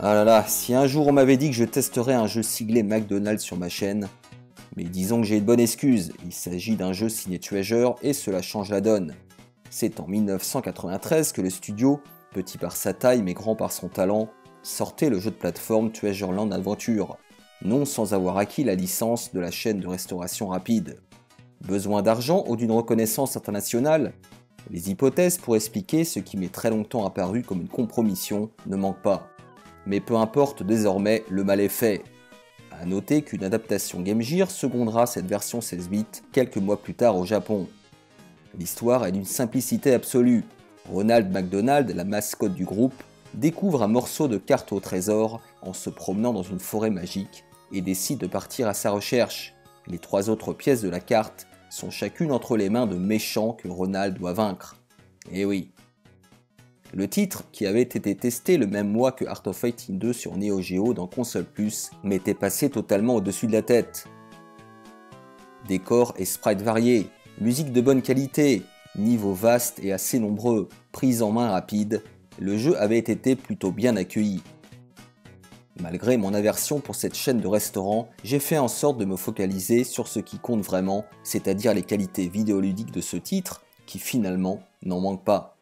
Ah là là, si un jour on m'avait dit que je testerais un jeu siglé McDonald's sur ma chaîne, mais disons que j'ai une bonne excuse, il s'agit d'un jeu signé Treasure et cela change la donne. C'est en 1993 que le studio, petit par sa taille mais grand par son talent, sortait le jeu de plateforme Treasureland Adventure, non sans avoir acquis la licence de la chaîne de restauration rapide. Besoin d'argent ou d'une reconnaissance internationale? Les hypothèses pour expliquer ce qui m'est très longtemps apparu comme une compromission ne manquent pas. Mais peu importe désormais, le mal est fait. A noter qu'une adaptation Game Gear secondera cette version 16 bits quelques mois plus tard au Japon. L'histoire est d'une simplicité absolue. Ronald McDonald, la mascotte du groupe, découvre un morceau de carte au trésor en se promenant dans une forêt magique et décide de partir à sa recherche. Les 3 autres pièces de la carte sont chacune entre les mains de méchants que Ronald doit vaincre. Et oui. Le titre, qui avait été testé le même mois que Art of Fighting 2 sur Neo Geo dans Console Plus, m'était passé totalement au-dessus de la tête. Décors et sprites variés, musique de bonne qualité, niveaux vastes et assez nombreux, prise en main rapide, le jeu avait été plutôt bien accueilli. Malgré mon aversion pour cette chaîne de restaurants, j'ai fait en sorte de me focaliser sur ce qui compte vraiment, c'est-à-dire les qualités vidéoludiques de ce titre, qui finalement n'en manquent pas.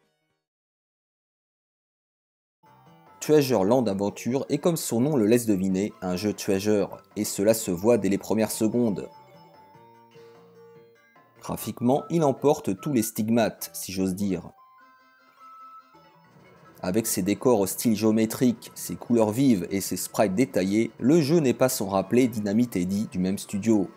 Treasureland Adventure est, comme son nom le laisse deviner, un jeu Treasure, et cela se voit dès les premières secondes. Graphiquement, il emporte tous les stigmates, si j'ose dire. Avec ses décors au style géométrique, ses couleurs vives et ses sprites détaillés, le jeu n'est pas sans rappeler Dynamite Headdy du même studio.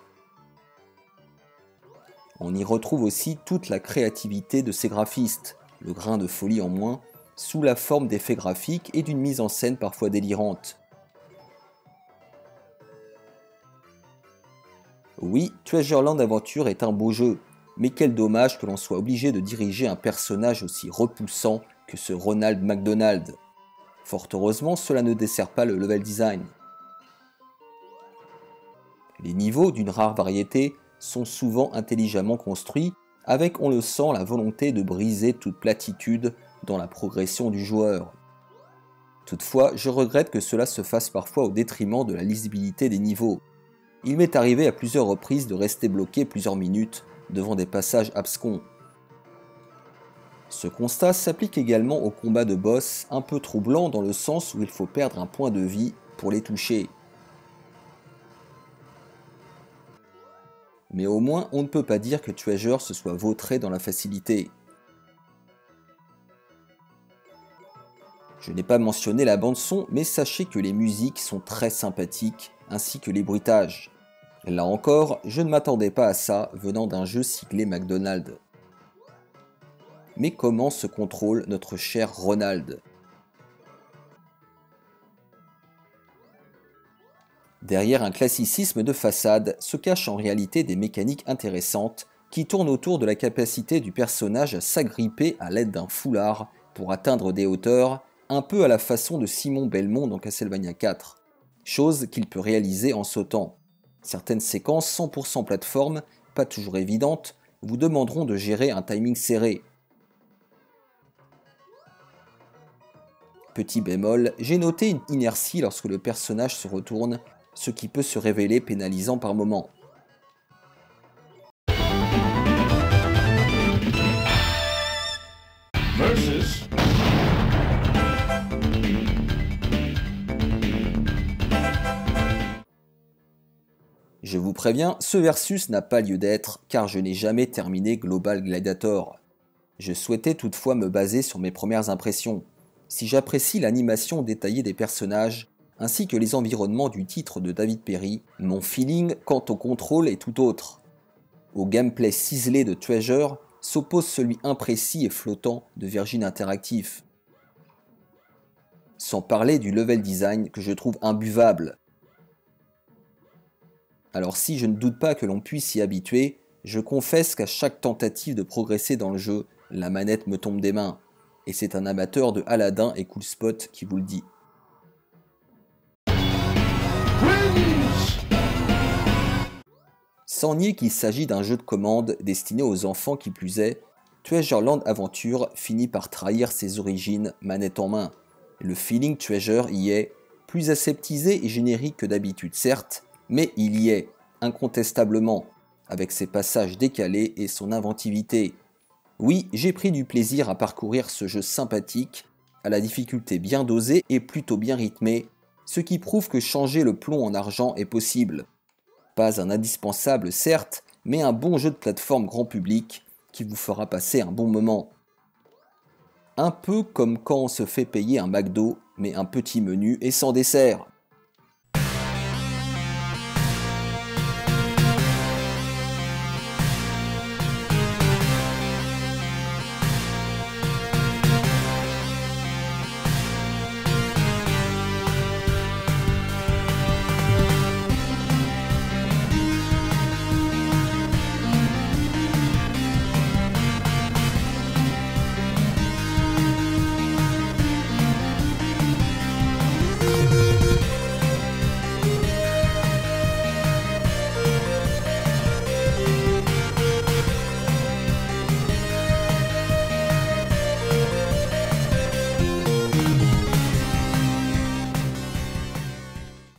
On y retrouve aussi toute la créativité de ses graphistes, le grain de folie en moins, sous la forme d'effets graphiques et d'une mise en scène parfois délirante. Oui, Treasureland Adventure est un beau jeu, mais quel dommage que l'on soit obligé de diriger un personnage aussi repoussant que ce Ronald McDonald. Fort heureusement, cela ne dessert pas le level design. Les niveaux, d'une rare variété, sont souvent intelligemment construits, avec, on le sent, la volonté de briser toute platitude dans la progression du joueur. Toutefois, je regrette que cela se fasse parfois au détriment de la lisibilité des niveaux. Il m'est arrivé à plusieurs reprises de rester bloqué plusieurs minutes devant des passages abscons. Ce constat s'applique également aux combats de boss, un peu troublant dans le sens où il faut perdre un point de vie pour les toucher. Mais au moins, on ne peut pas dire que Treasure se soit vautré dans la facilité. Je n'ai pas mentionné la bande-son, mais sachez que les musiques sont très sympathiques, ainsi que les bruitages. Là encore, je ne m'attendais pas à ça venant d'un jeu siglé McDonald. Mais comment se contrôle notre cher Ronald? Derrière un classicisme de façade se cachent en réalité des mécaniques intéressantes qui tournent autour de la capacité du personnage à s'agripper à l'aide d'un foulard pour atteindre des hauteurs, un peu à la façon de Simon Belmont dans Castlevania 4, chose qu'il peut réaliser en sautant. Certaines séquences 100% plateforme, pas toujours évidentes, vous demanderont de gérer un timing serré. Petit bémol, j'ai noté une inertie lorsque le personnage se retourne, ce qui peut se révéler pénalisant par moments. Versus. Je vous préviens, ce versus n'a pas lieu d'être car je n'ai jamais terminé Global Gladiator. Je souhaitais toutefois me baser sur mes premières impressions. Si j'apprécie l'animation détaillée des personnages, ainsi que les environnements du titre de David Perry, mon feeling quant au contrôle est tout autre. Au gameplay ciselé de Treasure s'oppose celui imprécis et flottant de Virgin Interactive. Sans parler du level design que je trouve imbuvable. Alors si je ne doute pas que l'on puisse s'y habituer, je confesse qu'à chaque tentative de progresser dans le jeu, la manette me tombe des mains. Et c'est un amateur de Aladdin et Cool Spot qui vous le dit. Sans nier qu'il s'agit d'un jeu de commande destiné aux enfants qui plus est, Treasureland Adventure finit par trahir ses origines manette en main. Le feeling Treasure y est, plus aseptisé et générique que d'habitude certes, mais il y est, incontestablement, avec ses passages décalés et son inventivité. Oui, j'ai pris du plaisir à parcourir ce jeu sympathique, à la difficulté bien dosée et plutôt bien rythmée, ce qui prouve que changer le plomb en argent est possible. Pas un indispensable certes, mais un bon jeu de plateforme grand public qui vous fera passer un bon moment. Un peu comme quand on se fait payer un McDo, mais un petit menu et sans dessert.